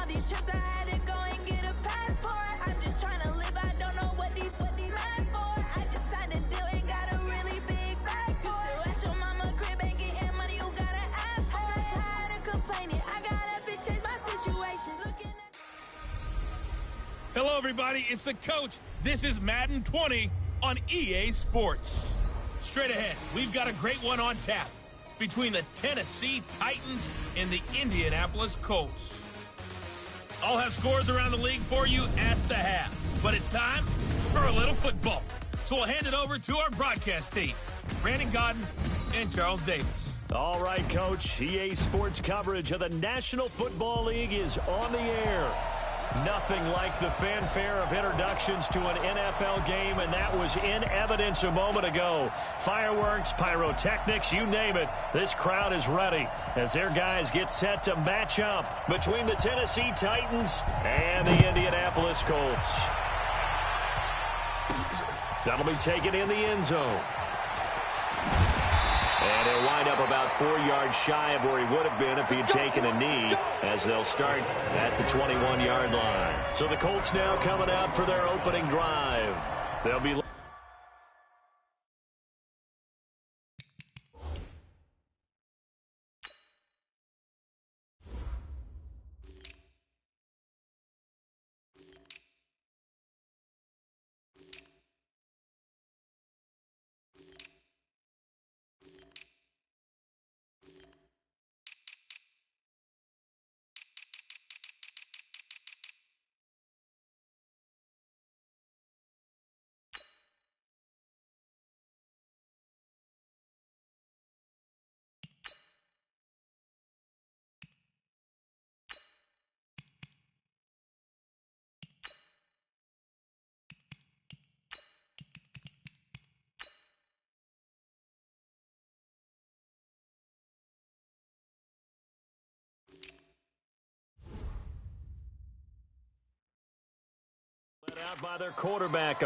all these trips, I had to go and get a passport. I'm just trying to live, I don't know what these mad for. I just signed a deal and got a really big bag for it. At your mama crib ain't getting money, you gotta ask for it. I'm tired of complaining, I gotta change my situation. Hello, everybody. It's the coach. This is Madden 20 on EA Sports. Straight ahead, we've got a great one on tap between the Tennessee Titans and the Indianapolis Colts. I'll have scores around the league for you at the half, but it's time for a little football. So we'll hand it over to our broadcast team, Brandon Godden and Charles Davis. All right, Coach. EA Sports coverage of the National Football League is on the air. Nothing like the fanfare of introductions to an NFL game, and that was in evidence a moment ago. Fireworks, pyrotechnics, you name it. This crowd is ready as their guys get set to match up between the Tennessee Titans and the Indianapolis Colts. That'll be taken in the end zone. And he'll wind up about 4 yards shy of where he would have been if he'd taken a knee, as they'll start at the 21-yard line. So the Colts now coming out for their opening drive. They'll be let out by their quarterback.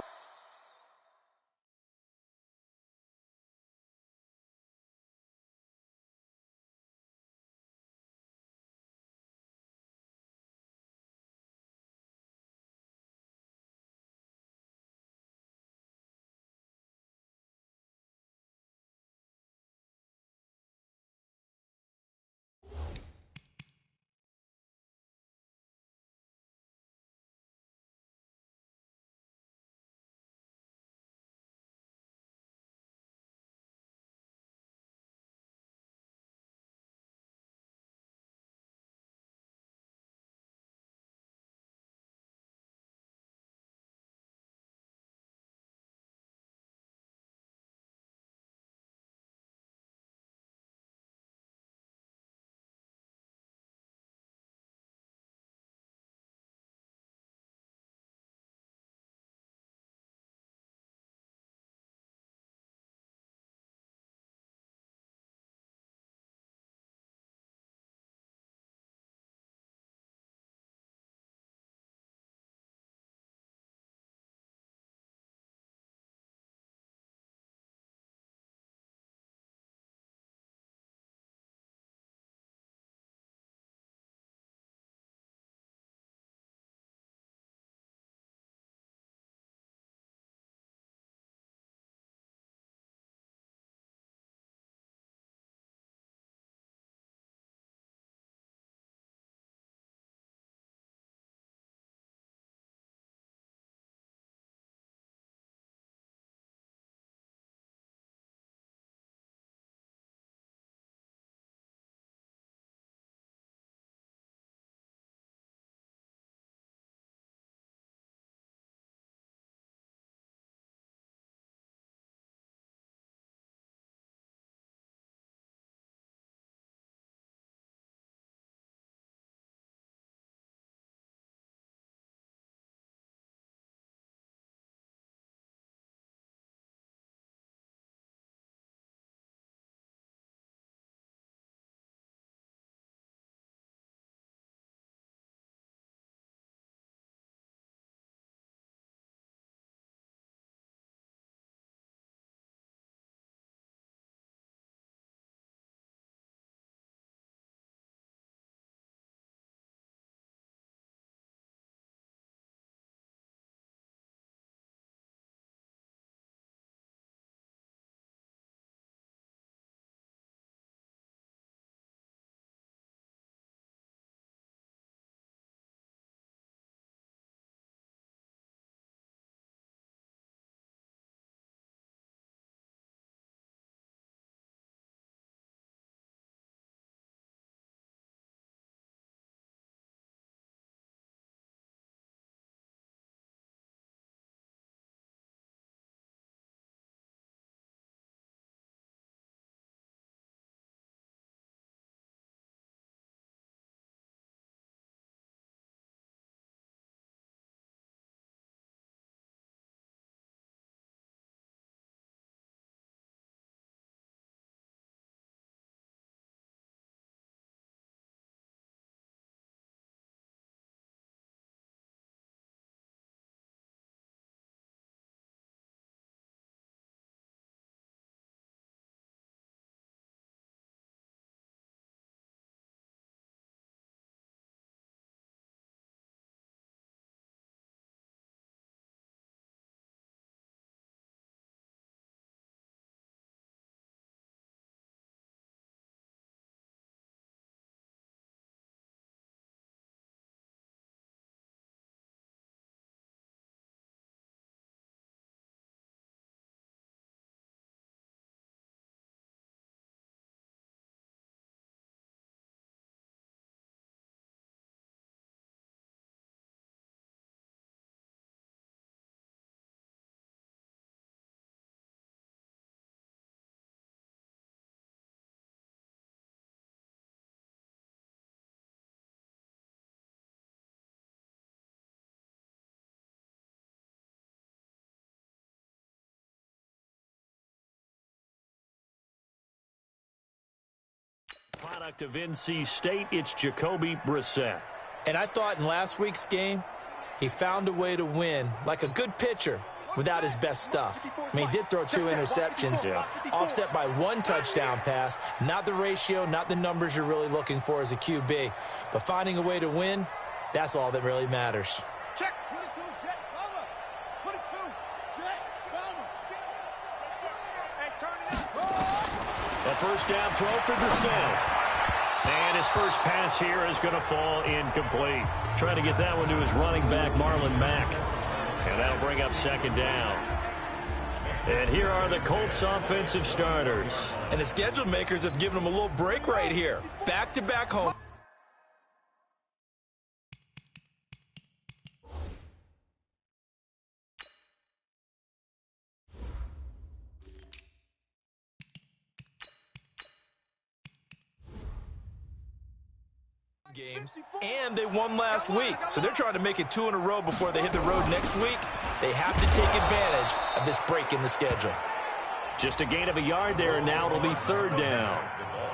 Product of NC State, it's Jacoby Brissett. And I thought in last week's game, he found a way to win like a good pitcher without his best stuff. I mean, he did throw 2 interceptions, offset by 1 touchdown pass. Not the ratio, not the numbers you're really looking for as a QB. But finding a way to win, that's all that really matters. Check. 22, jet, bomber. 22, jet, bomber. Hey, turn it up. A first down throw for Brissett. And his first pass here is going to fall incomplete. Trying to get that one to his running back, Marlon Mack. And that'll bring up second down. And here are the Colts offensive starters. And the schedule makers have given them a little break right here. Back-to-back home games, and they won last week. So they're trying to make it 2 in a row before they hit the road next week. They have to take advantage of this break in the schedule. Just a gain of a yard there, and now it'll be third down.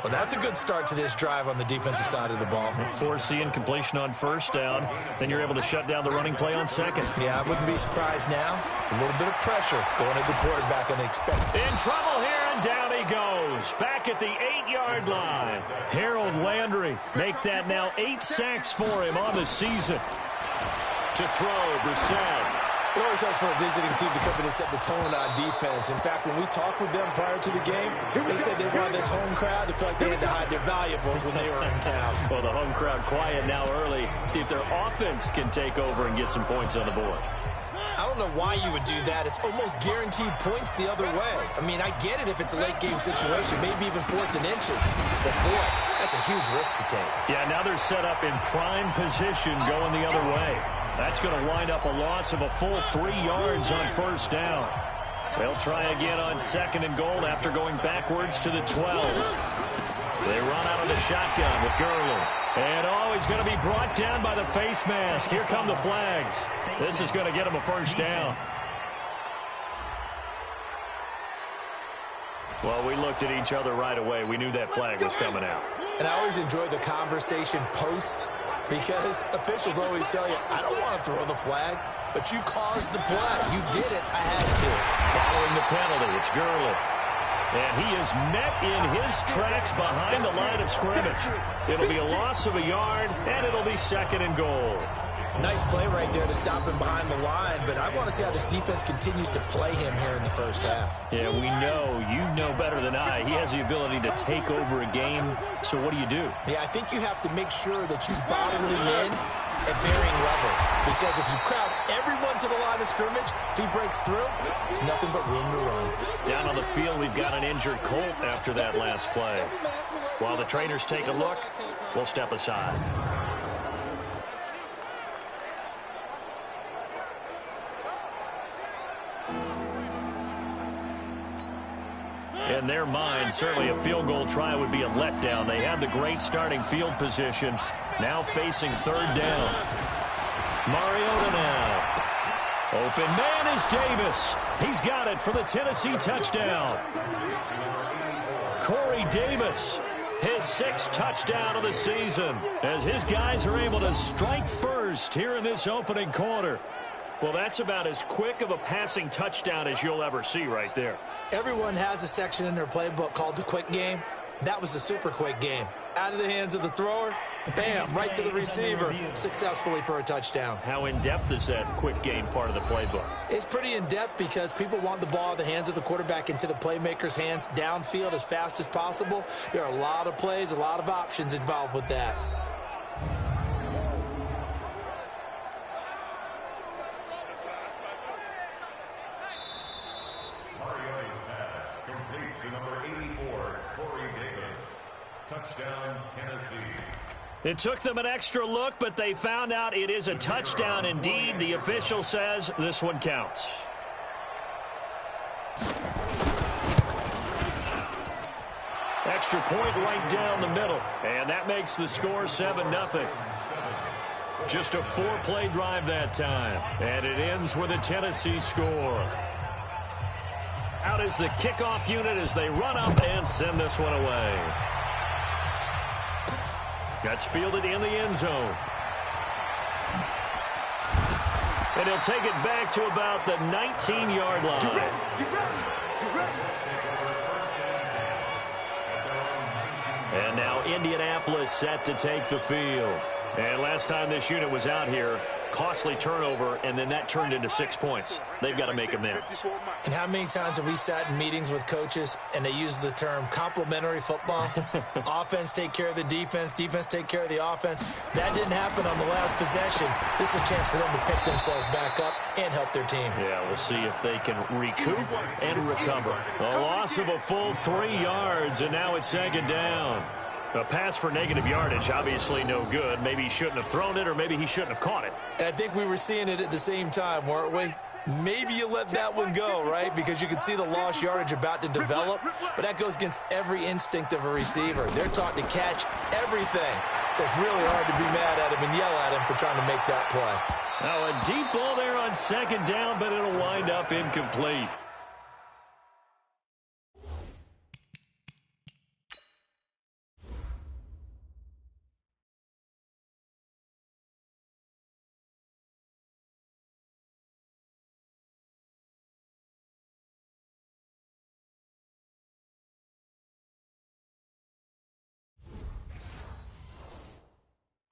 Well, that's a good start to this drive on the defensive side of the ball. Force incompletion on first down. Then you're able to shut down the running play on second. Yeah, I wouldn't be surprised now. A little bit of pressure going at the quarterback unexpected. In trouble here, and down he goes. Back at the 8-yard line. Harold Landry make that now 8 sacks for him on the season. To throw, Brissett. It always helps for a visiting team to come in and set the tone on defense. In fact, when we talked with them prior to the game, they said they wanted this home crowd to feel like they had to hide their valuables when they were in town. Well, the home crowd quiet now early. See if their offense can take over and get some points on the board. I don't know why you would do that. It's almost guaranteed points the other way. I mean, I get it if it's a late-game situation, maybe even 4th and inches. But, boy, that's a huge risk to take. Yeah, now they're set up in prime position going the other way. That's going to wind up a loss of a full 3 yards on first down. They'll try again on second and goal after going backwards to the 12. They run out of the shotgun with Gurley. And, he's going to be brought down by the face mask. Here come the flags. This is going to get him a first down. Well, we looked at each other right away. We knew that flag was coming out. And I always enjoy the conversation post because officials always tell you, I don't want to throw the flag, but you caused the play. You did it. I had to. Following the penalty, it's Gurley. And he is met in his tracks behind the line of scrimmage. It'll be a loss of a yard, and it'll be second and goal. Nice play right there to stop him behind the line, but I want to see how this defense continues to play him here in the first half. Yeah, we know. You know better than I. He has the ability to take over a game, so what do you do? Yeah, I think you have to make sure that you bottle him in at varying levels, because if you crowd everyone to the line of scrimmage, if he breaks through, there's nothing but room to run. Down on the field, we've got an injured Colt after that last play. While the trainers take a look, we'll step aside. In their mind, certainly a field goal try would be a letdown. They had the great starting field position, now facing third down. Mariota now. Open man is Davis. He's got it for the Tennessee touchdown. Corey Davis, his 6th touchdown of the season, as his guys are able to strike first here in this opening quarter. Well, that's about as quick of a passing touchdown as you'll ever see right there. Everyone has a section in their playbook called the quick game. That was a super quick game. Out of the hands of the thrower, bam, right to the receiver, successfully for a touchdown. How in-depth is that quick game part of the playbook? It's pretty in-depth because people want the ball in the hands of the quarterback into the playmaker's hands downfield as fast as possible. There are a lot of plays, a lot of options involved with that. Touchdown, Tennessee. It took them an extra look, but they found out it is a touchdown indeed. The official says this one counts. Extra point right down the middle, and that makes the score 7-0. Just a 4-play drive that time, and it ends with a Tennessee score. Out is the kickoff unit as they run up and send this one away. That's fielded in the end zone. And he'll take it back to about the 19-yard line. Get ready. Get ready. Get ready. And now Indianapolis set to take the field. And last time this unit was out here, costly turnover, and then that turned into 6 points. They've got to make amends. And how many times have we sat in meetings with coaches and they use the term complementary football? Offense take care of the defense, defense take care of the offense. That didn't happen on the last possession. This is a chance for them to pick themselves back up and help their team. Yeah, we'll see if they can recoup and recover. A loss of a full 3 yards, and now it's second down. A pass for negative yardage, obviously no good. Maybe he shouldn't have thrown it, or maybe he shouldn't have caught it. And I think we were seeing it at the same time, weren't we? Maybe you let that one go, right? Because you can see the lost yardage about to develop. But that goes against every instinct of a receiver. They're taught to catch everything. So it's really hard to be mad at him and yell at him for trying to make that play. Now a deep ball there on second down, but it'll wind up incomplete.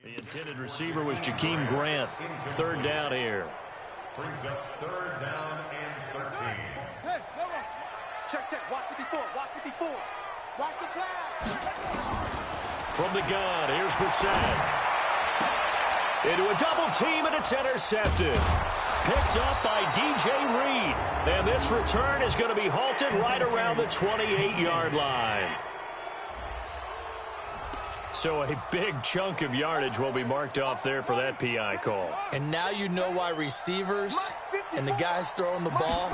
The intended receiver was Jakeem Grant. Third down here. Brings up third down and 13. Hey, no one. Check. Watch 54. Watch 54. Watch the pass. From the gun, here's Brissett. Into a double team, and it's intercepted. Picked up by DJ Reed. And this return is going to be halted right around the 28-yard line. So a big chunk of yardage will be marked off there for that PI call. And now you know why receivers and the guys throwing the ball,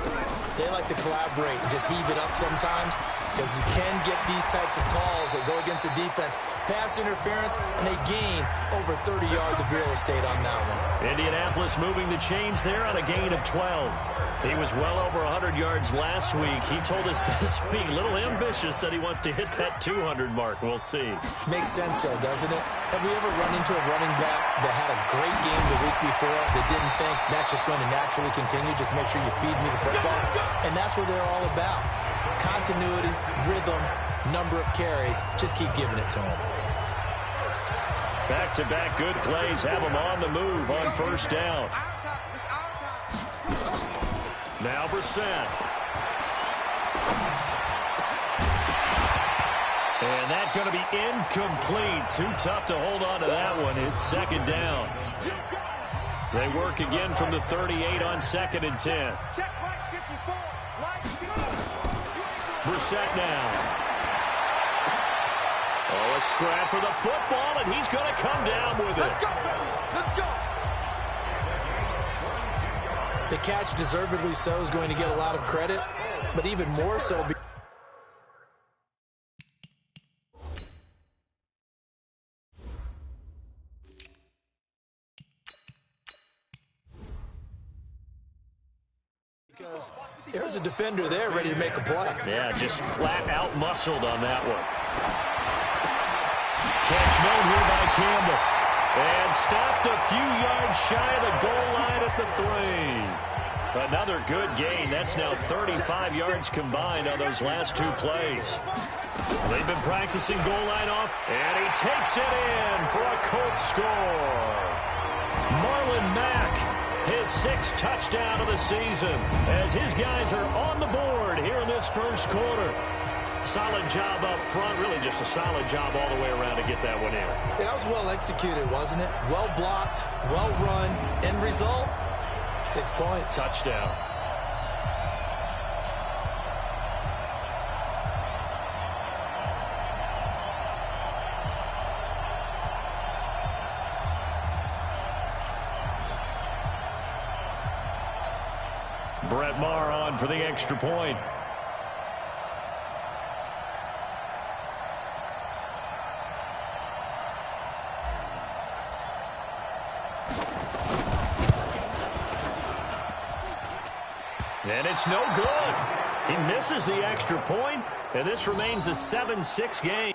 they like to collaborate and just heave it up sometimes, because you can get these types of calls that go against the defense. Pass interference, and they gain over 30 yards of real estate on that one. Indianapolis moving the chains there on a gain of 12. He was well over 100 yards last week. He told us this week, a little ambitious, said he wants to hit that 200 mark. We'll see. Makes sense, though, doesn't it? Have we ever run into a running back that had a great game the week before that didn't think that's just going to naturally continue? Just make sure you feed me the football. And that's what they're all about. Continuity, rhythm, number of carries. Just keep giving it to them. Back-to-back good plays have them on the move on first down. Now Brissett. And that's going to be incomplete. Too tough to hold on to that one. It's second down. They work again from the 38 on 2nd and 10. Brissett now. Oh, a scrap for the football, and he's going to come down with it. Let's go. The catch, deservedly so, is going to get a lot of credit, but even more so because there's a defender there ready to make a play. Yeah, just flat out muscled on that one. Catch made here by Campbell. And stopped a few yards shy of the goal line at the 3. Another good gain. That's now 35 yards combined on those last 2 plays. They've been practicing goal line off, and he takes it in for a Colts score. Marlon Mack, his 6th touchdown of the season, as his guys are on the board here in this first quarter. Solid job up front, really just a solid job all the way around to get that one in. That was well executed, wasn't it? Well blocked, well run. End result, 6 points. Touchdown. Brett Maher on for the extra point. And it's no good. He misses the extra point, and this remains a 7-6 game.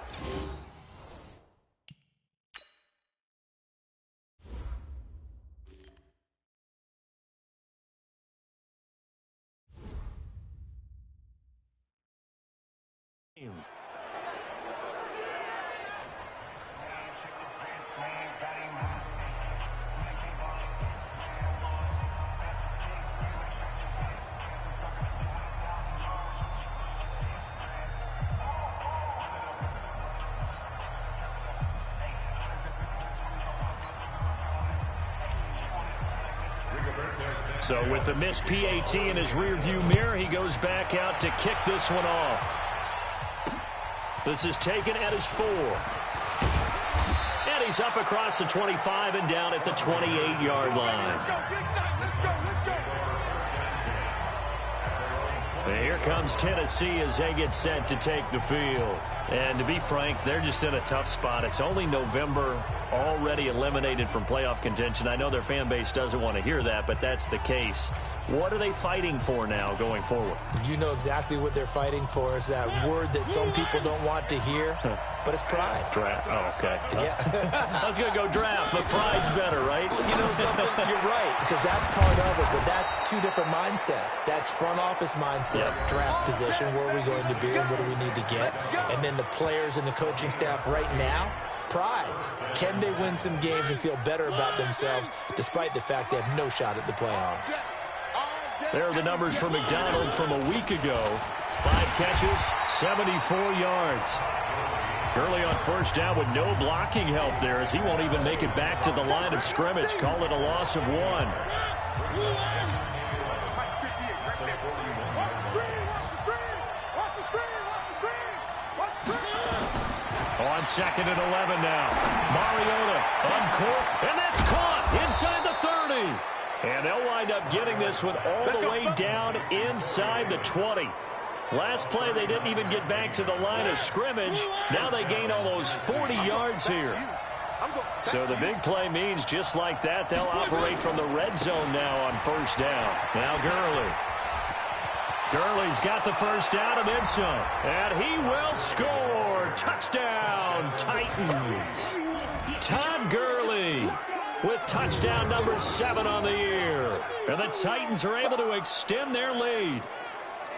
So with the missed PAT in his rearview mirror, he goes back out to kick this one off. This is taken at his 4. And he's up across the 25 and down at the 28-yard line. And here comes Tennessee as they get set to take the field. And to be frank, they're just in a tough spot. It's only November, already eliminated from playoff contention. I know their fan base doesn't want to hear that, but that's the case. What are they fighting for now going forward? You know exactly what they're fighting for. Is that word that some people don't want to hear, but it's pride. Draft. Oh, okay. Yeah. I was going to go draft, but pride's better, right? You know something? You're right, because that's part of it, but that's two different mindsets. That's front office mindset, draft position, where are we going to be and what do we need to get? And then the players and the coaching staff right now, pride. Can they win some games and feel better about themselves despite the fact they have no shot at the playoffs? There are the numbers for McDonald from a week ago. 5 catches, 74 yards. Gurley on first down with no blocking help there as he won't even make it back to the line of scrimmage. Call it a loss of 1. On 2nd and 11 now. Mariota on court, and that's caught inside the 30. And they'll wind up getting this one all the way down inside the 20. Last play, they didn't even get back to the line of scrimmage. Now they gain almost 40 yards here. So the big play means just like that, they'll operate from the red zone now on first down. Now Gurley. Gurley's got the first down and then some. And he will score. Touchdown, Titans. Todd Gurley with touchdown number 7 on the year. And the Titans are able to extend their lead.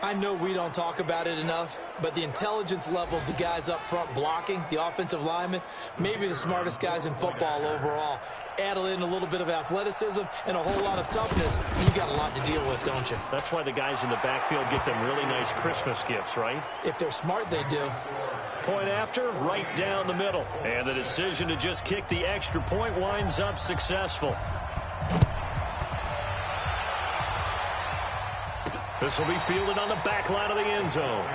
I know we don't talk about it enough, but the intelligence level of the guys up front blocking, the offensive linemen, maybe the smartest guys in football overall. Add in a little bit of athleticism and a whole lot of toughness, you got a lot to deal with, don't you? That's why the guys in the backfield get them really nice Christmas gifts, right? If they're smart, they do. Point after, right down the middle. And the decision to just kick the extra point winds up successful. This will be fielded on the back line of the end zone.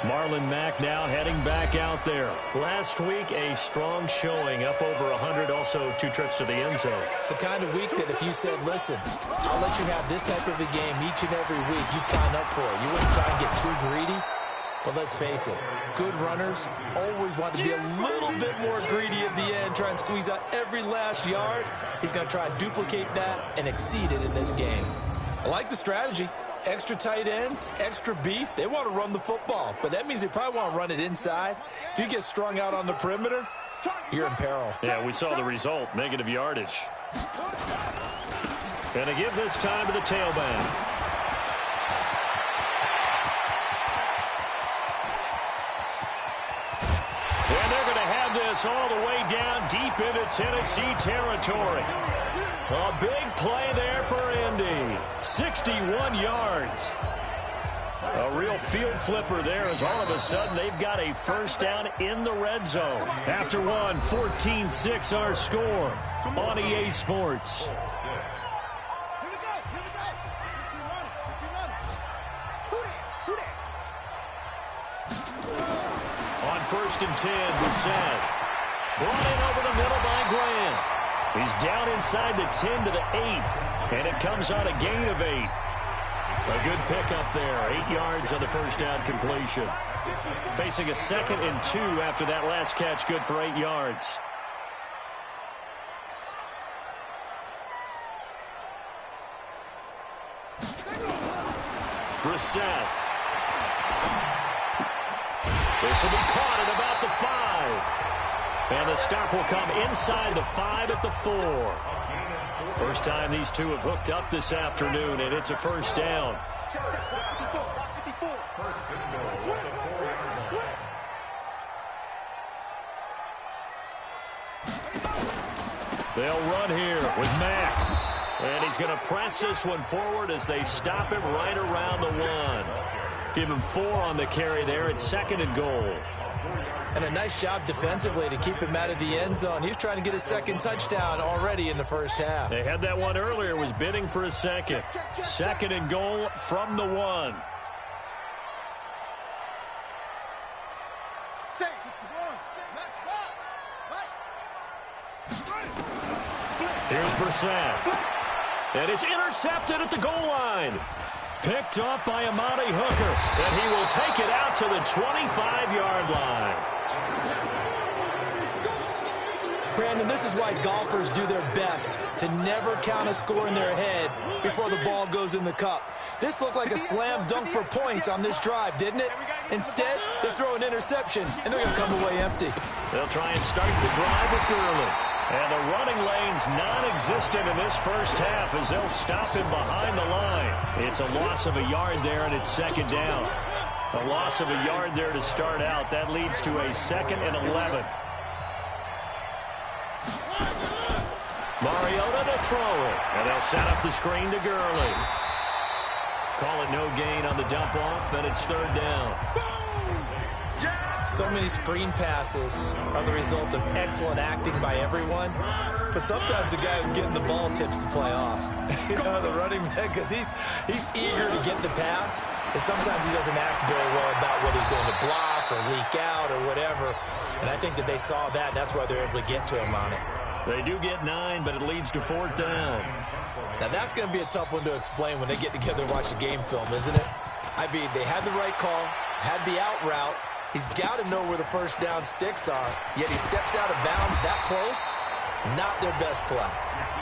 Marlon Mack now heading back out there. Last week, a strong showing, up over 100, also 2 trips to the end zone. It's the kind of week that if you said, listen, I'll let you have this type of a game each and every week, you'd sign up for it. You wouldn't try and get too greedy. But let's face it, good runners always want to be a little bit more greedy at the end, try and squeeze out every last yard. He's going to try and duplicate that and exceed it in this game. I like the strategy. Extra tight ends, extra beef. They want to run the football, but that means they probably want to run it inside. If you get strung out on the perimeter, you're in peril. Yeah, we saw the result, negative yardage. And to give this time to the tailback. And they're going to have this all the way down deep into Tennessee territory. A big play there for Indy. 61 yards. A real field flipper there as all of a sudden they've got a first down in the red zone. After one, 14-6 our score on EA Sports. On 1st and 10, Brissett. Brought in over the middle by Grant. He's down inside the 10 to the 8, and it comes on a gain of 8. A good pickup there, 8 yards on the first down completion. Facing a 2nd and 2 after that last catch, good for 8 yards. Brissett. This will be caught at about the 5. And the stop will come inside the 5 at the 4. First time these two have hooked up this afternoon, and it's a first down. They'll run here with Mack. And he's going to press this one forward as they stop him right around the 1. Give him 4 on the carry there at 2nd and goal. And a nice job defensively to keep him out of the end zone. He was trying to get his second touchdown already in the first half. They had that one earlier, was bidding for a second. Second and goal from the 1. Here's Brissett. And it's intercepted at the goal line. Picked up by Amani Hooker. And he will take it out to the 25-yard line. Brandon, this is why golfers do their best to never count a score in their head before the ball goes in the cup. This looked like a slam dunk for points on this drive, didn't it? Instead, they throw an interception, and they're going to come away empty. They'll try and start the drive with Gurley. And the running lane's non-existent in this first half as they'll stop him behind the line. It's a loss of a yard there, and it's second down. A loss of a yard there to start out. That leads to a 2nd and 11. Mariota to throw it. And they'll set up the screen to Gurley. Call it no gain on the dump off, and it's 3rd down. So many screen passes are the result of excellent acting by everyone. But sometimes the guy who's getting the ball tips the play off. You know, the running back, because he's eager to get the pass. And sometimes he doesn't act very well about whether he's going to block or leak out or whatever. And I think that they saw that, and that's why they're able to get to him on it. They do get 9, but it leads to 4th down. Now, that's going to be a tough one to explain when they get together and watch the game film, isn't it? I mean, they had the right call, had the out route. He's got to know where the first down sticks are, yet he steps out of bounds that close. Not their best play.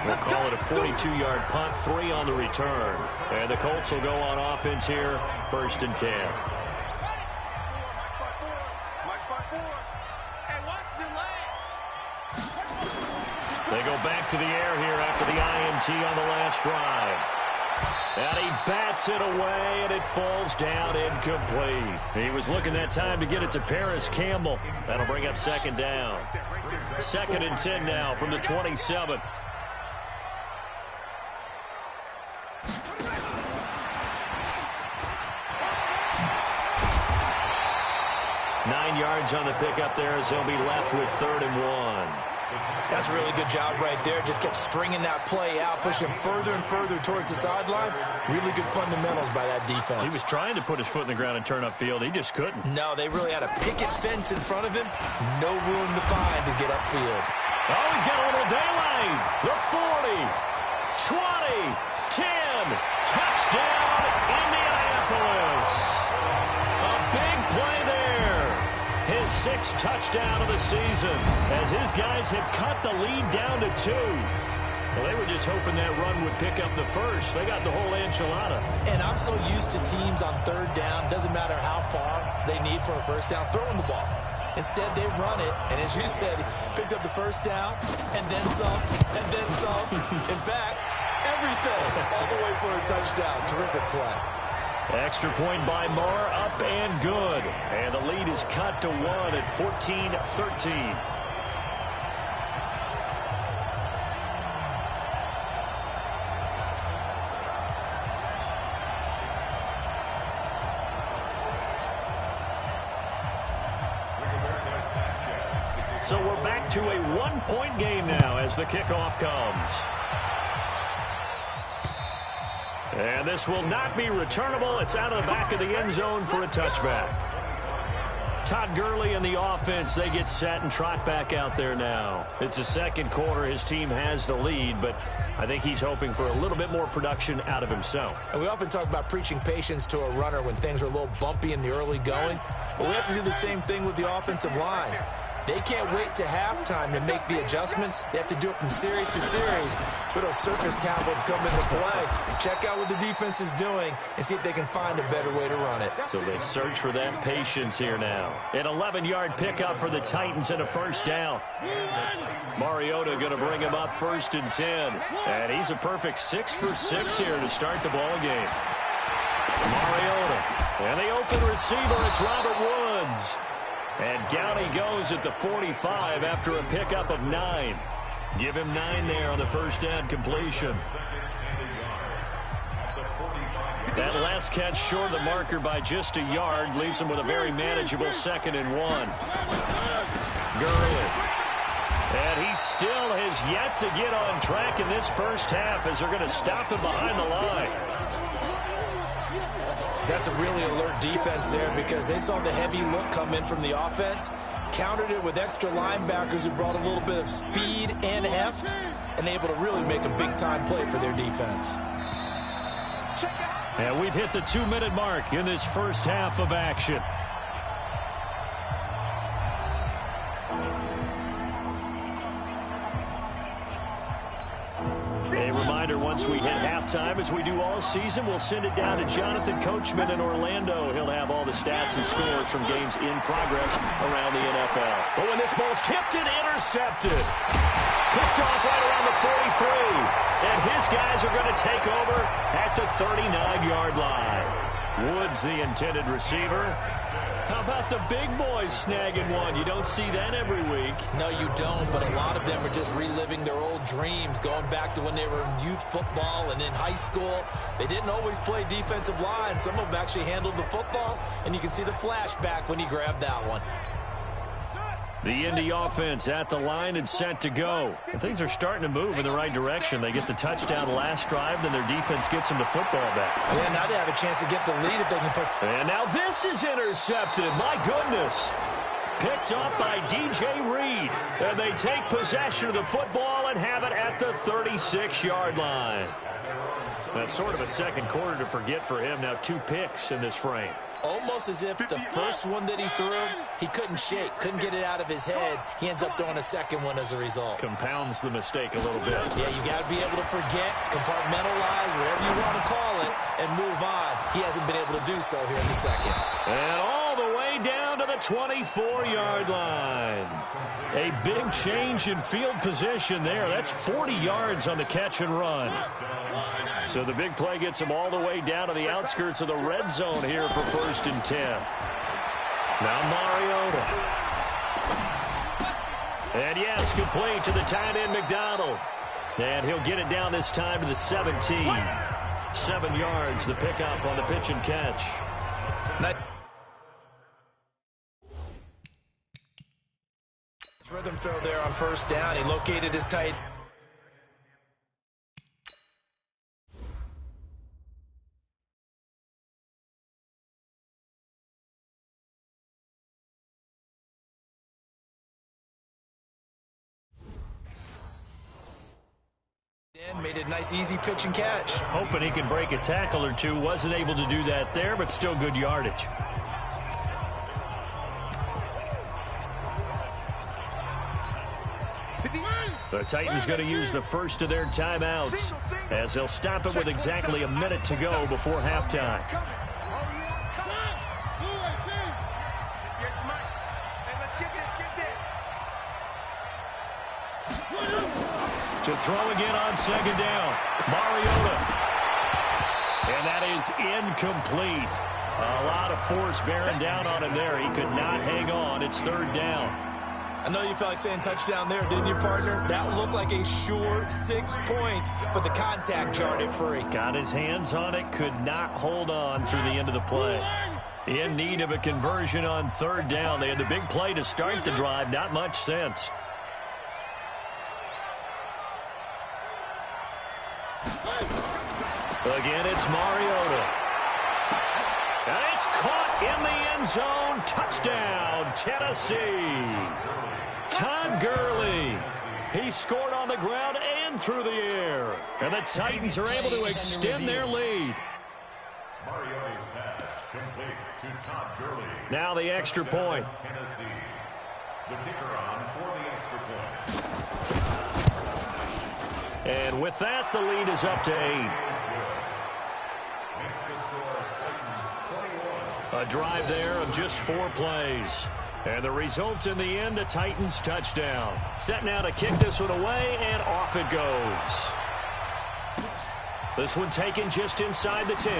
We'll call it a 42-yard punt, 3 on the return. And the Colts will go on offense here, 1st and 10. They go back to the air here after the INT on the last drive. And he bats it away, and it falls down incomplete. He was looking that time to get it to Paris Campbell. That'll bring up 2nd down. 2nd and 10 now from the 27. Nine yards on the pickup there as they'll be left with 3rd and 1. That's a really good job right there. Just kept stringing that play out, pushing him further and further towards the sideline. Really good fundamentals by that defense. He was trying to put his foot in the ground and turn upfield. He just couldn't. No, they really had a picket fence in front of him. No room to find to get upfield. Oh, he's got a little daylight. The 40, 20, 10. Touchdown, Indianapolis. A big play there. His 6th touchdown of the season as his guys have cut the lead down to 2. Well, they were just hoping that run would pick up the first. They got the whole enchilada. And I'm so used to teams on 3rd down, doesn't matter how far they need for a first down, throwing the ball. Instead, they run it, and as you said, picked up the first down, and then some, and then some. In fact, everything, all the way for a touchdown. Terrific play. Extra point by Moore, up and good. And the lead is cut to 1 at 14-13. So we're back to a 1-point game now as the kickoff comes. And this will not be returnable. It's out of the back of the end zone for a touchback. Todd Gurley and the offense, they get set and trot back out there now. It's the 2nd quarter. His team has the lead, but I think he's hoping for a little bit more production out of himself. And we often talk about preaching patience to a runner when things are a little bumpy in the early going, but we have to do the same thing with the offensive line. They can't wait to halftime to make the adjustments. They have to do it from series to series. So those surface tablets come into play. Check out what the defense is doing and see if they can find a better way to run it. So they search for that patience here now. An 11-yard pickup for the Titans and a first down. Mariota going to bring him up 1st and 10. And he's a perfect 6 for 6 here to start the ball game. Mariota. And the open receiver, it's Robert Woods. And down he goes at the 45 after a pickup of 9. Give him 9 there on the first down completion. That last catch short of the marker by just a yard leaves him with a very manageable 2nd and 1. Gurley. And he still has yet to get on track in this first half as they're going to stop him behind the line. That's a really alert defense there because they saw the heavy look come in from the offense, countered it with extra linebackers who brought a little bit of speed and heft, and able to really make a big-time play for their defense. And we've hit the 2-minute mark in this first half of action. A reminder, once we hit halftime, as we do all season, we'll send it down to Jonathan Coachman in Orlando. He'll have all the stats and scores from games in progress around the NFL. But when this ball's tipped and intercepted, picked off right around the 43. And his guys are going to take over at the 39-yard line. Woods, the intended receiver. How about the big boys snagging one? You don't see that every week. No, you don't, but a lot of them are just reliving their old dreams, going back to when they were in youth football and in high school. They didn't always play defensive line. Some of them actually handled the football, and you can see the flashback when he grabbed that one. The Indy offense at the line and set to go. And things are starting to move in the right direction. They get the touchdown last drive, then their defense gets them the football back. Yeah, now they have a chance to get the lead if they can put... And now this is intercepted. My goodness. Picked up by DJ Reed. And they take possession of the football and have it at the 36-yard line. That's sort of a second quarter to forget for him. Now 2 picks in this frame. Almost as if the first one that he threw, he couldn't shake, couldn't get it out of his head. He ends up throwing a second one as a result. Compounds the mistake a little bit. Yeah, you got to be able to forget, compartmentalize, whatever you want to call it, and move on. He hasn't been able to do so here in the second. And all the way down to the 24-yard line. A big change in field position there. That's 40 yards on the catch and run. So the big play gets him all the way down to the outskirts of the red zone here for 1st and 10. Now Mariota. And yes, complete to the tight end McDonald. And he'll get it down this time to the 17. 7 yards, the pickup on the pitch and catch. Rhythm throw there on 1st down. He located his tight. Made it a nice, easy pitch and catch. Hoping he can break a tackle or two. Wasn't able to do that there, but still good yardage. The Titans going to use the first of their timeouts as they'll stop it with exactly a minute to go before halftime. To throw again on 2nd down. Mariota. And that is incomplete. A lot of force bearing down on him there. He could not hang on. It's 3rd down. I know you felt like saying touchdown there, didn't you, partner? That looked like a sure 6 points, but the contact jarred it free. Got his hands on it, could not hold on through the end of the play. In need of a conversion on 3rd down. They had the big play to start the drive. Not much sense. Again, it's Mariota. And it's caught in the end zone. Touchdown, Tennessee. Todd Gurley. He scored on the ground and through the air. And the Titans are able to extend their lead. Mariota's pass complete to Todd Gurley. Now the extra point. Tennessee. The kicker on for the extra point. And with that, the lead is up to 8. Makes the score Titans 21. A drive there of just 4 plays. And the result in the end, a Titans touchdown. Set now to kick this one away, and off it goes. This one taken just inside the 10.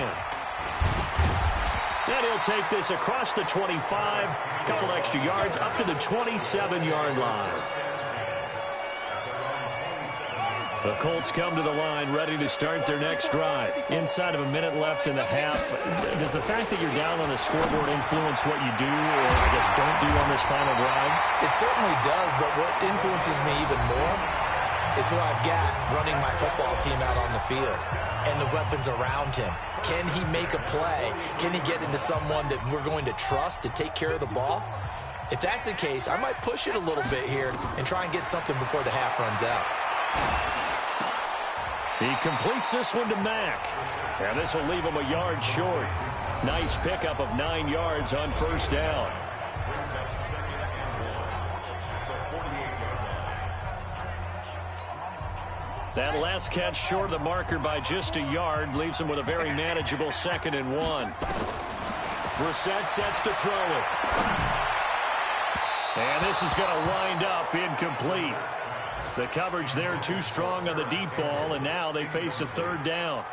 And he'll take this across the 25. A couple extra yards up to the 27-yard line. The Colts come to the line ready to start their next drive. Inside of a minute left in the half, does the fact that you're down on the scoreboard influence what you do, or I guess don't do on this final drive? It certainly does, but what influences me even more is who I've got running my football team out on the field and the weapons around him. Can he make a play? Can he get into someone that we're going to trust to take care of the ball? If that's the case, I might push it a little bit here and try and get something before the half runs out. He completes this one to Mack. And this will leave him a yard short. Nice pickup of 9 yards on first down. That last catch short of the marker by just a yard leaves him with a very manageable 2nd and 1. Brissett sets to throw it. And this is going to wind up incomplete. The coverage there too strong on the deep ball, and now they face a 3rd down.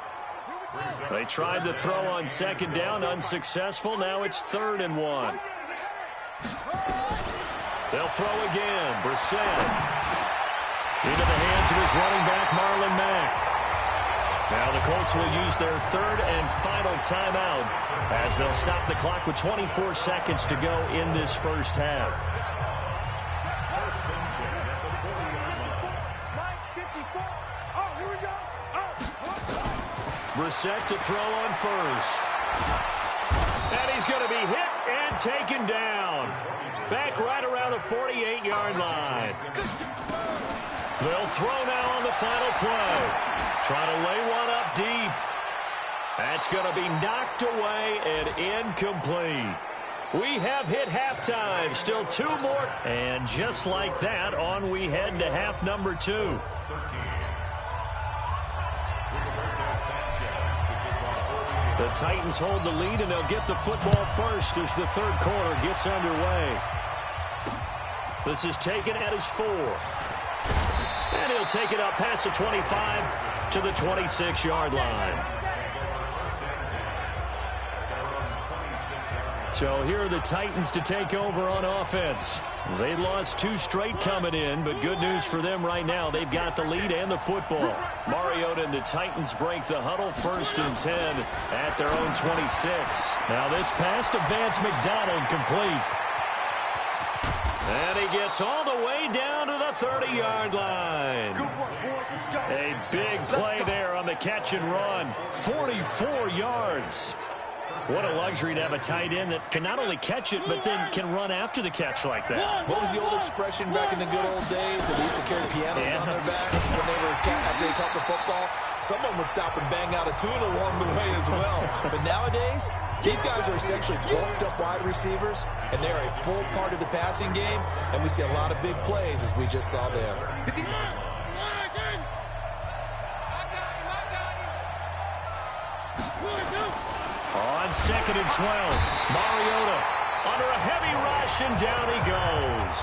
They tried to throw on 2nd down, unsuccessful. Now it's 3rd and 1. They'll throw again. Brissett into the hands of his running back, Marlon Mack. Now the Colts will use their 3rd and final timeout as they'll stop the clock with 24 seconds to go in this first half. Brissett to throw on first. And he's going to be hit and taken down. Back right around the 48-yard line. They'll throw now on the final play. Trying to lay one up deep. That's going to be knocked away and incomplete. We have hit halftime. Still 2 more. And just like that, on we head to half number 2. The Titans hold the lead, and they'll get the football first as the 3rd quarter gets underway. This is taken at his 4. And he'll take it up past the 25 to the 26-yard line. So here are the Titans to take over on offense. They lost 2 straight coming in, but good news for them right now. They've got the lead and the football. Mariota and the Titans break the huddle, 1st and 10 at their own 26. Now this pass to Vance McDonald complete. And he gets all the way down to the 30-yard line. A big play there on the catch and run. 44 yards. What a luxury to have a tight end that can not only catch it, but then can run after the catch like that. What was the old expression back in the good old days? They used to carry pianos on their backs when they were after they caught the football. Someone would stop and bang out a tune along the way as well. But nowadays, these guys are essentially bulked up wide receivers, and they are a full part of the passing game, and we see a lot of big plays as we just saw there. On 2nd and 12, Mariota under a heavy rush, and down he goes.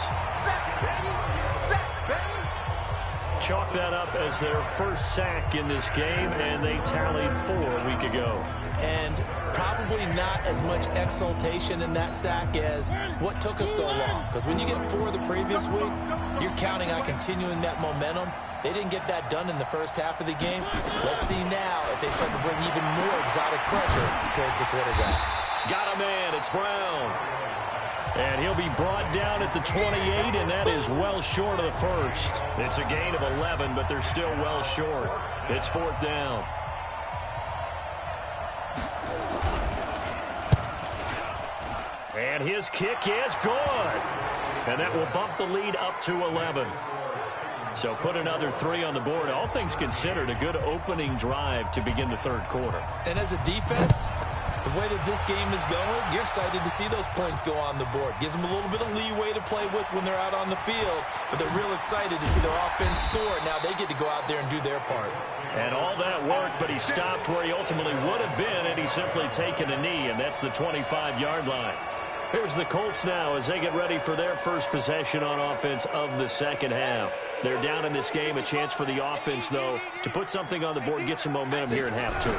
Chalk that up as their first sack in this game, and they tallied 4 a week ago. And probably not as much exultation in that sack as what took us so long. Because when you get 4 the previous week, you're counting on continuing that momentum. They didn't get that done in the first half of the game. Let's see now if they start to bring even more exotic pressure towards the quarterback. Got a man. It's Brown. And he'll be brought down at the 28, and that is well short of the first. It's a gain of 11, but they're still well short. It's 4th down. And his kick is good. And that will bump the lead up to 11. So put another 3 on the board. All things considered, a good opening drive to begin the 3rd quarter. And as a defense, the way that this game is going, you're excited to see those points go on the board. Gives them a little bit of leeway to play with when they're out on the field, but they're real excited to see their offense score. Now they get to go out there and do their part. And all that work, but he stopped where he ultimately would have been, and he's simply taken a knee, and that's the 25-yard line. Here's the Colts now as they get ready for their first possession on offense of the 2nd half. They're down in this game. A chance for the offense, though, to put something on the board, get some momentum here in half 2.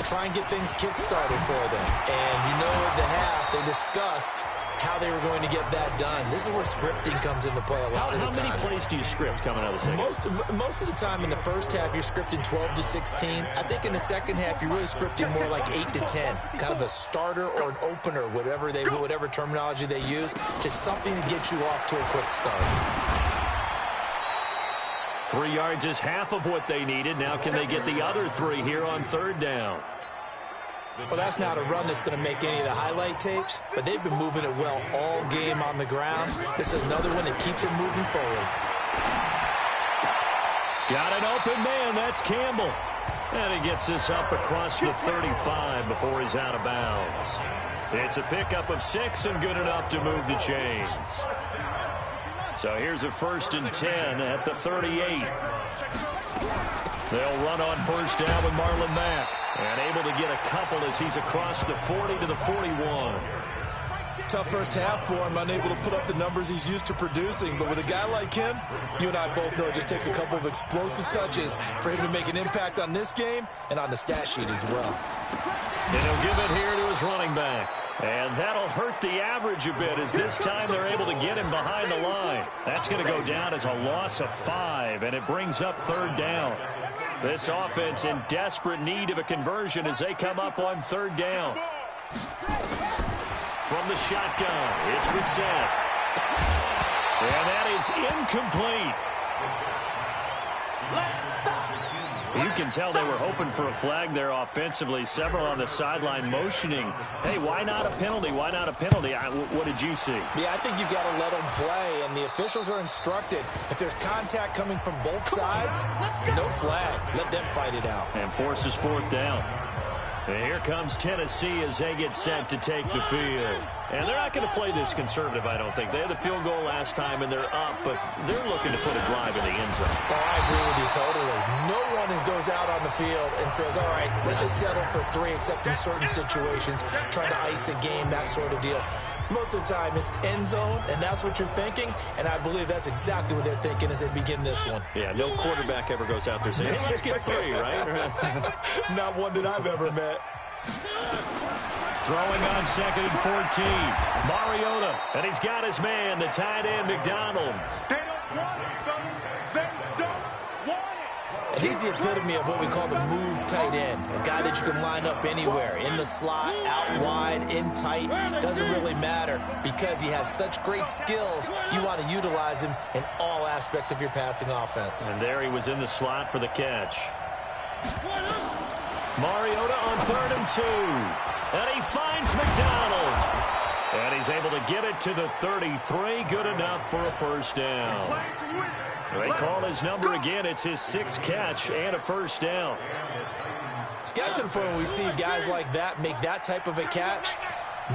Try and get things kick-started for them. And you know at the half, they discussed how they were going to get that done. This is where scripting comes into play a lot of the time. How many plays do you script coming out of the second? Most of the time in the first half, you're scripting 12 to 16. I think in the second half, you're really scripting more like 8 to 10. Kind of a starter or an opener, whatever terminology they use. Just something to get you off to a quick start. 3 yards is half of what they needed. Now can they get the other 3 here on third down? Well, that's not a run that's going to make any of the highlight tapes, but they've been moving it well all game on the ground. This is another one that keeps it moving forward. Got an open man. That's Campbell. And he gets this up across the 35 before he's out of bounds. It's a pickup of 6 and good enough to move the chains. So here's a 1st and 10 at the 38. They'll run on first down with Marlon Mack. And able to get a couple as he's across the 40 to the 41. Tough first half for him, unable to put up the numbers he's used to producing. But with a guy like him, you and I both know it just takes a couple of explosive touches for him to make an impact on this game and on the stat sheet as well. And he'll give it here to his running back. And that'll hurt the average a bit as this time they're able to get him behind the line. That's going to go down as a loss of 5, and it brings up third down. This offense in desperate need of a conversion as they come up on third down. From the shotgun, it's Brissett. And that is incomplete. You can tell they were hoping for a flag there offensively. Several on the sideline motioning. Hey, why not a penalty? Why not a penalty? What did you see? Yeah, I think you've got to let them play, and the officials are instructed. If there's contact coming from both sides, no flag. Let them fight it out. And forces fourth down. And here comes Tennessee as they get set to take the field. And they're not going to play this conservative, I don't think. They had the field goal last time, and they're up, but they're looking to put a drive in the end zone. Oh, I agree with you totally. No one goes out on the field and says, all right, let's just settle for 3, except in certain situations, trying to ice a game, that sort of deal. Most of the time, it's end zone, and that's what you're thinking, and I believe that's exactly what they're thinking as they begin this one. Yeah, no quarterback ever goes out there saying, hey, let's get 3, right? Not one that I've ever met. Throwing on 2nd and 14. Mariota, and he's got his man, the tight end, McDonald. They don't want it, fellas. They don't want it. And he's the epitome of what we call the move tight end, a guy that you can line up anywhere, in the slot, out wide, in tight, doesn't really matter because he has such great skills. You want to utilize him in all aspects of your passing offense. And there he was in the slot for the catch. Mariota on 3rd and 2. And he finds McDonald. And he's able to get it to the 33. Good enough for a first down. They call his number again. It's his 6th catch and a first down. It's got to the point where we see guys like that make that type of a catch.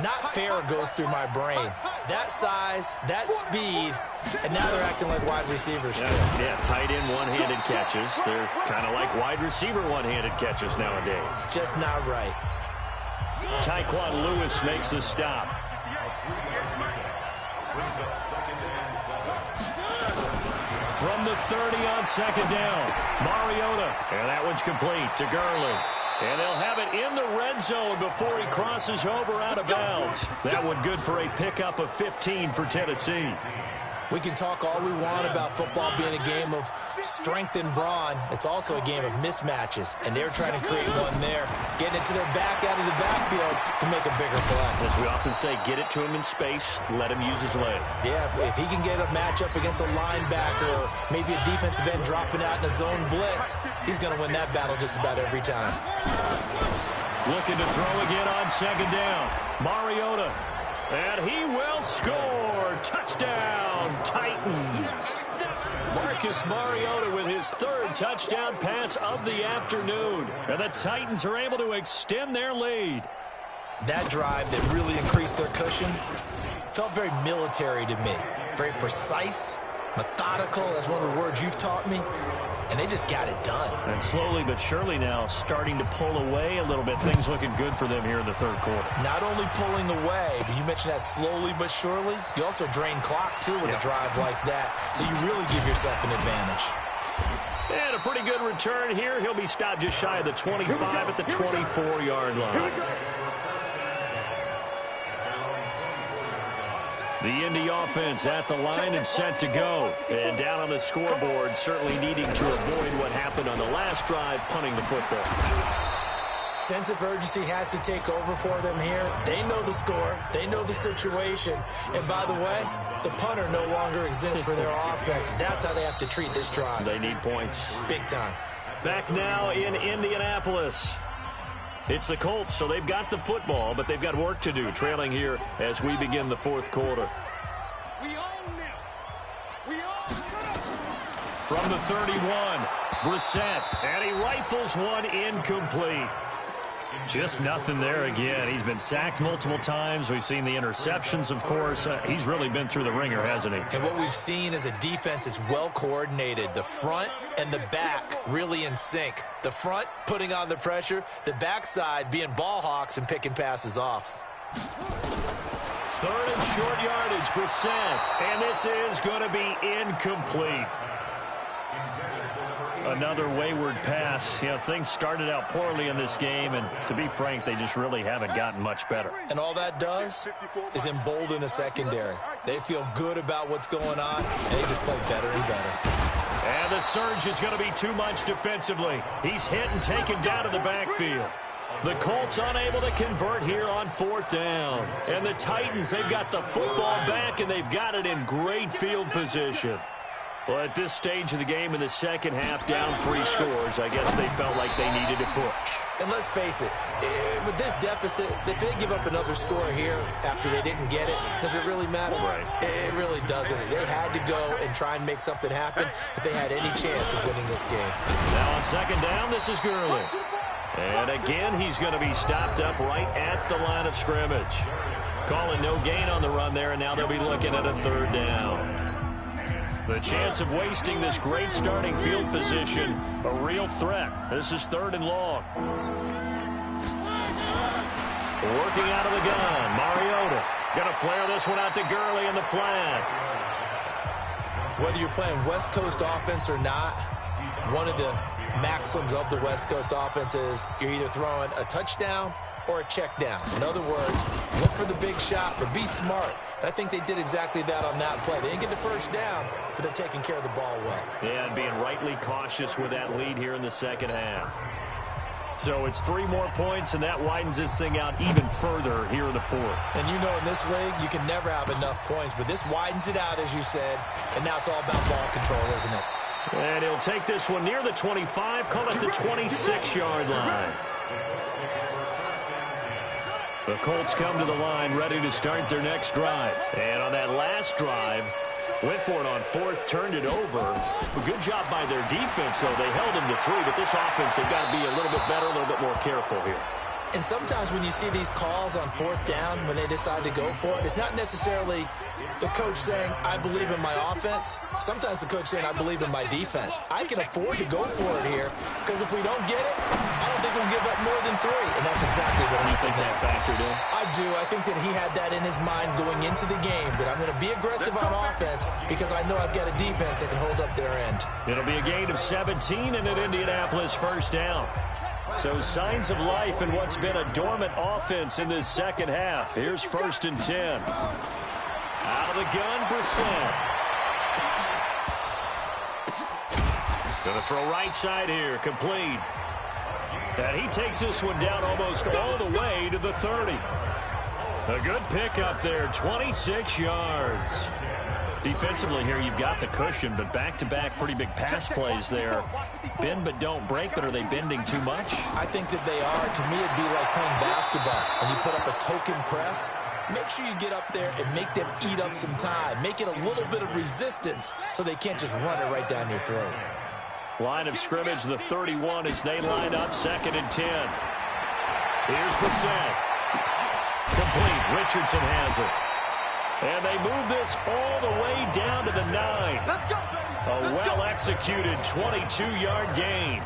Not fair goes through my brain. That size, that speed, and now they're acting like wide receivers too. Yeah, tight end one-handed catches. They're kind of like wide receiver one-handed catches nowadays. Just not right. Tyquan Lewis makes the stop. From the 30 on 2nd down, Mariota. And that one's complete to Gurley. And they'll have it in the red zone before he crosses over out of bounds. That one good for a pickup of 15 for Tennessee. We can talk all we want about football being a game of strength and brawn. It's also a game of mismatches, and they're trying to create one there, getting it to their back out of the backfield to make a bigger play. As we often say, get it to him in space, let him use his leg. Yeah, if he can get a matchup against a linebacker or maybe a defensive end dropping out in a zone blitz, he's going to win that battle just about every time. Looking to throw again on 2nd down. Mariota. And he will score. Touchdown, Titans. Marcus Mariota with his 3rd touchdown pass of the afternoon. And the Titans are able to extend their lead. That drive that really increased their cushion felt very military to me. Very precise, methodical. That's one of the words you've taught me. And they just got it done. And slowly but surely now starting to pull away a little bit. Things looking good for them here in the 3rd quarter. Not only pulling away, but you mentioned that slowly but surely. You also drain clock, too, with a drive like that. So you really give yourself an advantage. And a pretty good return here. He'll be stopped just shy of the 25 at the 24-yard line. The Indy offense at the line and set to go. And down on the scoreboard, certainly needing to avoid what happened on the last drive, punting the football. Sense of urgency has to take over for them here. They know the score. They know the situation. And by the way, the punter no longer exists for their offense. That's how they have to treat this drive. They need points. Big time. Back now in Indianapolis. It's the Colts, so they've got the football, but they've got work to do, trailing here as we begin the fourth quarter. From the 31, Brissett, and he rifles one incomplete. Just nothing there again. He's been sacked multiple times. We've seen the interceptions, of course. He's really been through the ringer, hasn't he? And what we've seen is a defense that's well coordinated. The front and the back really in sync. The front putting on the pressure. The backside being ball hawks and picking passes off. Third and short yardage, Brissett. And this is going to be incomplete. Another wayward pass. You know, things started out poorly in this game, and to be frank, they just really haven't gotten much better. And all that does is embolden a secondary. They feel good about what's going on, and they just play better and better. And the surge is going to be too much defensively. He's hit and taken down to the backfield. The Colts unable to convert here on fourth down. And the Titans, they've got the football back, and they've got it in great field position. Well, at this stage of the game in the second half, down 3 scores, I guess they felt like they needed to push. And let's face it, with this deficit, if they give up another score here after they didn't get it, does it really matter? Right. It really doesn't. They had to go and try and make something happen if they had any chance of winning this game. Now on second down, this is Gurley. And again, he's going to be stopped up right at the line of scrimmage. Calling no gain on the run there, and now they'll be looking at a third down. The chance of wasting this great starting field position, a real threat. This is third and long. Working out of the gun, Mariota. Going to flare this one out to Gurley in the flat. Whether you're playing West Coast offense or not, one of the maxims of the West Coast offense is you're either throwing a touchdown or a check down. In other words, look for the big shot, but be smart. And I think they did exactly that on that play. They didn't get the first down, but they're taking care of the ball well. Yeah, and being rightly cautious with that lead here in the second half. So it's 3 more points, and that widens this thing out even further here in the fourth. And you know in this league, you can never have enough points, but this widens it out, as you said, and now it's all about ball control, isn't it? And he'll take this one near the 25, call it the 26-yard line. The Colts come to the line ready to start their next drive. And on that last drive, went for it on fourth, turned it over. A good job by their defense, though. They held them to 3, but this offense, they've got to be a little bit better, a little bit more careful here. And sometimes when you see these calls on fourth down, when they decide to go for it, it's not necessarily the coach saying, I believe in my offense. Sometimes the coach saying, I believe in my defense. I can afford to go for it here, because if we don't get it, I don't think we'll give up more than 3. And that's exactly what I think that factored in. I do. I think that he had that in his mind going into the game, that I'm going to be aggressive on offense because I know I've got a defense that can hold up their end. It'll be a gain of 17 and an Indianapolis first down. So signs of life in what's been a dormant offense in this second half. Here's first and 10. Out of the gun, Brissett. Going to throw right side here, complete. And he takes this one down almost all the way to the 30. A good pickup there, 26 yards. Defensively here, you've got the cushion, but back-to-back pretty big pass plays there. Bend but don't break, but are they bending too much? I think that they are. To me, it'd be like playing basketball. When you put up a token press, make sure you get up there and make them eat up some time. Make it a little bit of resistance so they can't just run it right down your throat. Line of scrimmage, the 31 as they line up, second and 10. Here's Brissett. Complete. Richardson has it. And they move this all the way down to the 9. A well-executed 22-yard gain.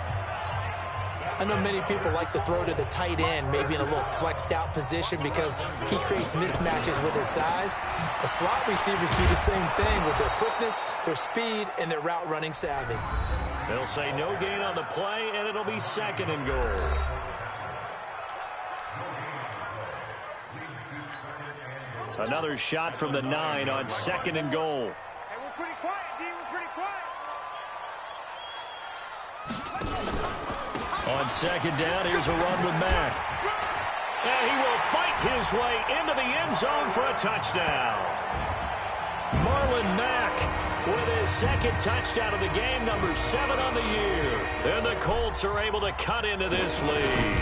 I know many people like to throw to the tight end, maybe in a little flexed out position because he creates mismatches with his size. The slot receivers do the same thing with their quickness, their speed, and their route running savvy. They'll say no gain on the play, and it'll be second and goal. Another shot from the 9 on 2nd and goal. Hey, we're pretty quiet, D. We're pretty quiet. On 2nd down, here's a run with Mack. And he will fight his way into the end zone for a touchdown. Marlon Mack with his 2nd touchdown of the game, number 7 on the year. And the Colts are able to cut into this lead.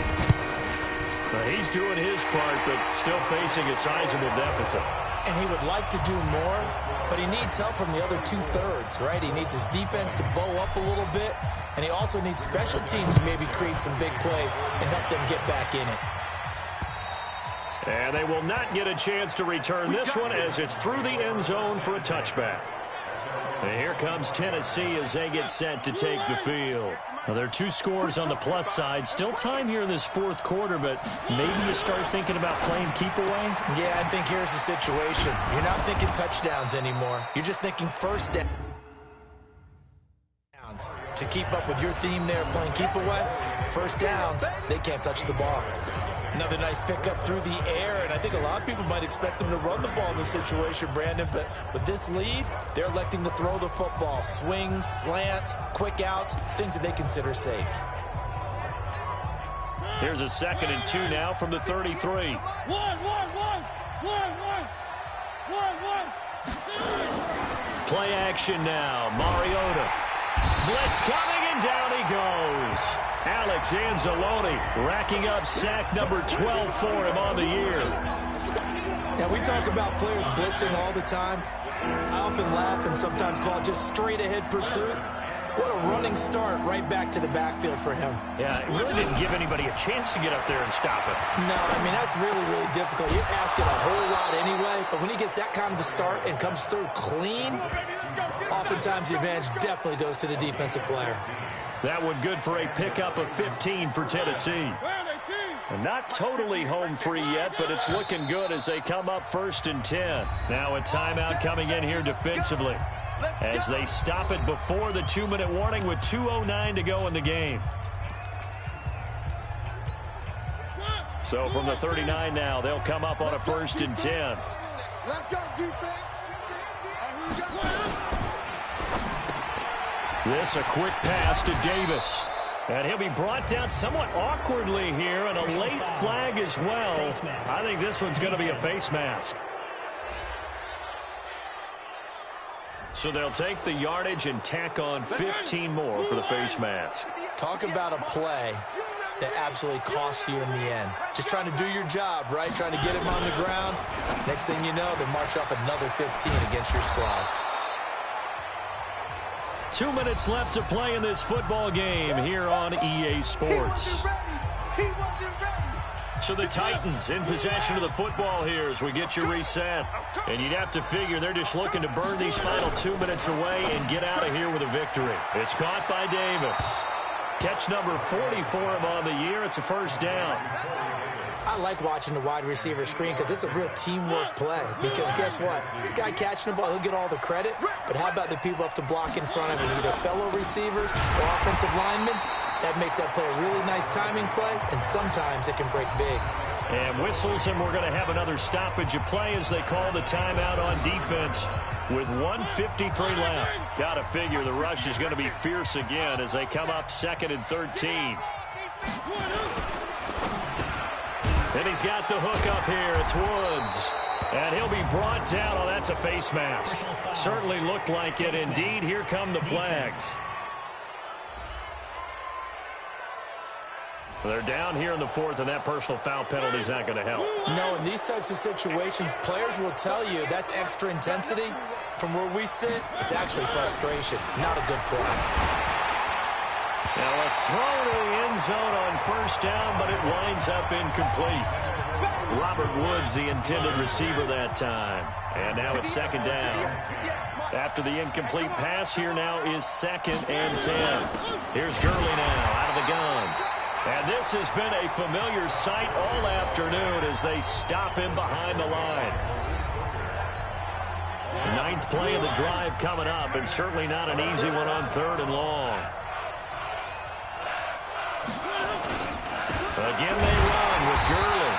He's doing his part, but still facing a sizable deficit. And he would like to do more, but he needs help from the other 2/3, right? He needs his defense to bow up a little bit, and he also needs special teams to maybe create some big plays and help them get back in it. And they will not get a chance to return this one as it's through the end zone for a touchback. And here comes Tennessee as they get set to take the field. Well, there are 2 scores on the plus side. Still time here in this 4th quarter, but maybe you start thinking about playing keep away? Yeah, I think here's the situation. You're not thinking touchdowns anymore. You're just thinking first downs. To keep up with your theme there, playing keep away, first downs, they can't touch the ball. Another nice pickup through the air, and I think a lot of people might expect them to run the ball in this situation, Brandon, but with this lead, they're electing to throw the football. Swings, slants, quick outs, things that they consider safe. Here's a 2nd and 2 now from the 33. Play action now. Mariota. Blitz coming, and down he goes. Alex Anzalone racking up sack number 12 for him on the year. Now, we talk about players blitzing all the time. I often laugh and sometimes call it just straight-ahead pursuit. What a running start right back to the backfield for him. Yeah, it really didn't give anybody a chance to get up there and stop it. No, I mean, that's really, really difficult. You're asking a whole lot anyway, but when he gets that kind of a start and comes through clean, oftentimes the advantage definitely goes to the defensive player. That one good for a pickup of 15 for Tennessee. And not totally home free yet, but it's looking good as they come up 1st and 10. Now a timeout coming in here defensively as they stop it before the 2-minute warning with 2:09 to go in the game. So from the 39 now, they'll come up on a 1st and 10. Let's go, defense. This a quick pass to Davis. And he'll be brought down somewhat awkwardly here, and a late flag as well. I think this one's going to be a face mask. So they'll take the yardage and tack on 15 more for the face mask. Talk about a play that absolutely costs you in the end. Just trying to do your job, right? Trying to get him on the ground. Next thing you know, they march off another 15 against your squad. 2 minutes left to play in this football game here on EA Sports. So the Titans in possession of the football here as we get you reset. And you'd have to figure they're just looking to burn these final 2 minutes away and get out of here with a victory. It's caught by Davis. Catch number 40 for him on the year. It's a 1st down. I like watching the wide receiver screen because it's a real teamwork play. Because guess what? The guy catching the ball, he'll get all the credit. But how about the people up to block in front of him, either fellow receivers or offensive linemen? That makes that play a really nice timing play, and sometimes it can break big. And whistles, and we're going to have another stoppage of play as they call the timeout on defense with 1:53 left. Got to figure the rush is going to be fierce again as they come up 2nd and 13. And he's got the hook up here. It's Woods. And he'll be brought down. Oh, that's a face mask. Certainly looked like it. Indeed, here come the flags. They're down here in the 4th, and that personal foul penalty is not going to help. No, in these types of situations, players will tell you that's extra intensity. From where we sit, it's actually frustration. Not a good play. Now a throw to the end zone on 1st down, but it winds up incomplete. Robert Woods, the intended receiver that time. And now it's 2nd down. After the incomplete pass, here now is 2nd and 10. Here's Gurley now out of the gun. And this has been a familiar sight all afternoon as they stop him behind the line. 9th play of the drive coming up, and certainly not an easy one on 3rd and long. Again they run with Gurley.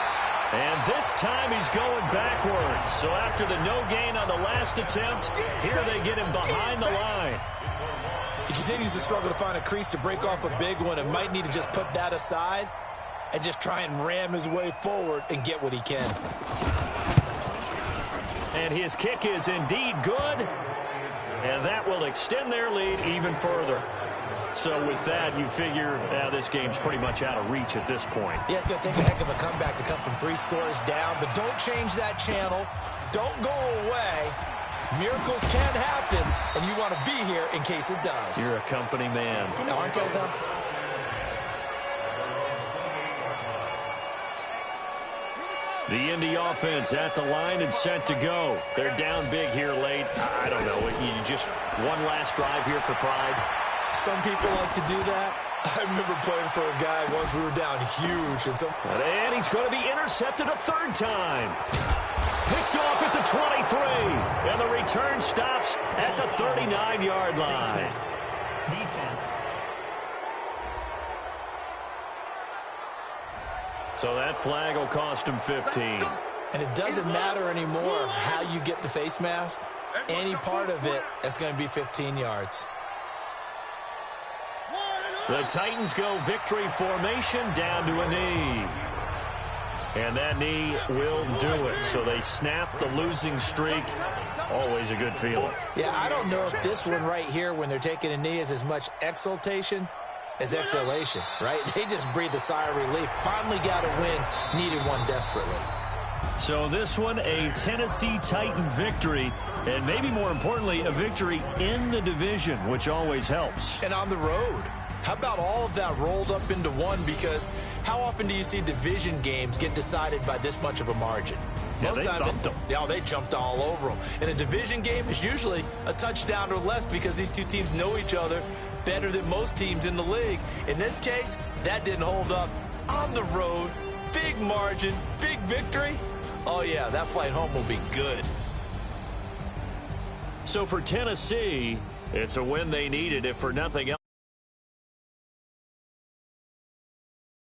And this time he's going backwards. So after the no gain on the last attempt, here they get him behind the line. He continues to struggle to find a crease to break off a big one and might need to just put that aside and just try and ram his way forward and get what he can. And his kick is indeed good. And that will extend their lead even further. So with that, you figure this game's pretty much out of reach at this point. Yeah, it's going to take a heck of a comeback to come from 3 scores down, but don't change that channel. Don't go away. Miracles can happen, and you want to be here in case it does. You're a company man. Aren't I, though? The Indy offense at the line and set to go. They're down big here late. I don't know. You just one last drive here for pride. Some people like to do that. I remember playing for a guy once we were down huge. And he's going to be intercepted a third time. Picked off at the 23. And the return stops at the 39-yard line. Defense. So that flag will cost him 15. And it doesn't matter anymore how you get the face mask. Any part of it, that's going to be 15 yards. The Titans go victory formation down to a knee. And that knee will do it. So they snap the losing streak. Always a good feeling. Yeah, I don't know if this one right here, when they're taking a knee, is as much exultation as exhalation, right? They just breathe a sigh of relief. Finally got a win. Needed one desperately. So this one, a Tennessee Titan victory. And maybe more importantly, a victory in the division, which always helps. And on the road. How about all of that rolled up into one? Because how often do you see division games get decided by this much of a margin? Yeah, they thumped them. Yeah, they jumped all over them. And a division game is usually a touchdown or less because these two teams know each other better than most teams in the league. In this case, that didn't hold up. On the road, big margin, big victory. Oh, yeah, that flight home will be good. So for Tennessee, it's a win they needed, if for nothing else.